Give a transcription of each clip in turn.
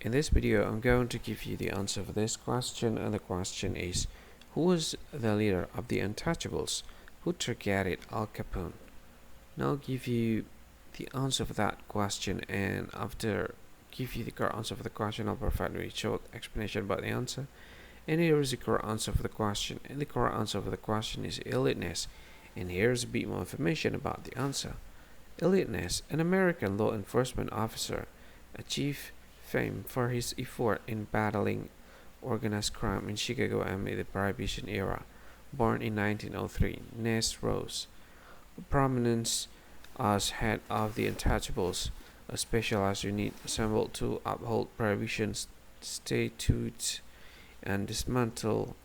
In this video, I'm going to give you the answer for this question, and the question is, who was the leader of the Untouchables who targeted Al Capone? Now I'll give you the answer for that question, and after give you the correct answer for the question, I'll provide a short explanation about the answer. And here is the correct answer for the question, and the correct answer for the question is Eliot Ness. And here's a bit more information about the answer. Eliot Ness, an American law enforcement officer, achieved fame for his effort in battling organized crime in Chicago amid the Prohibition era. Born in 1903, Ness rose to prominence as head of the Untouchables, a specialized unit assembled to uphold Prohibition statutes and dismantle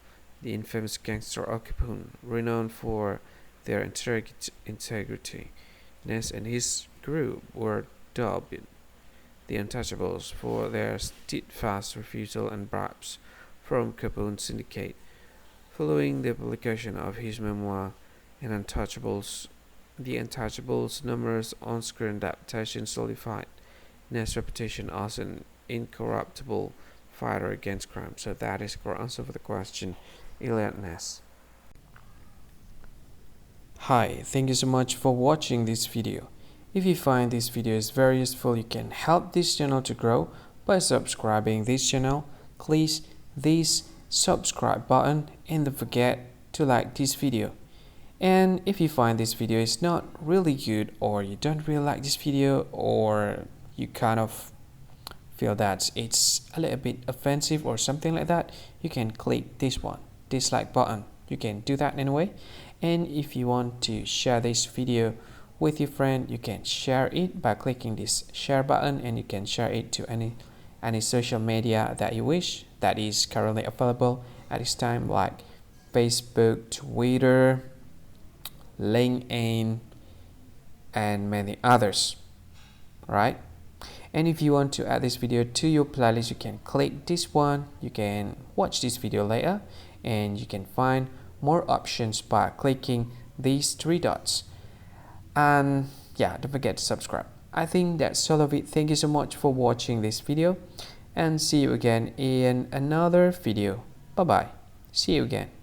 the infamous gangster Capone, renowned for their integrity. Ness and his group were dubbed the Untouchables for their steadfast refusal and bribes from Capone syndicate. Following the publication of his memoir, Untouchables, the Untouchables' numerous on-screen adaptations solidified Ness' reputation as an incorruptible fighter against crime. So that is the correct answer for the question, Eliot Ness. Hi, thank you so much for watching this video. If you find this video is very useful, you can help this channel to grow by subscribing this channel. Click this subscribe button and don't forget to like this video. And if you find this video is not really good, or you don't really like this video, or you kind of feel that it's a little bit offensive or something like that, you can click this one, dislike button. You can do that anyway. And if you want to share this video with your friend, you can share it by clicking this share button, and you can share it to any social media that you wish that is currently available at this time, like Facebook, Twitter, LinkedIn, and many others. Right? And if you want to add this video to your playlist, you can click this one. You can watch this video later, and you can find more options by clicking these three dots. And yeah, don't forget to subscribe. I think that's all of it. Thank you so much for watching this video, and see you again in another video. Bye bye. See you again.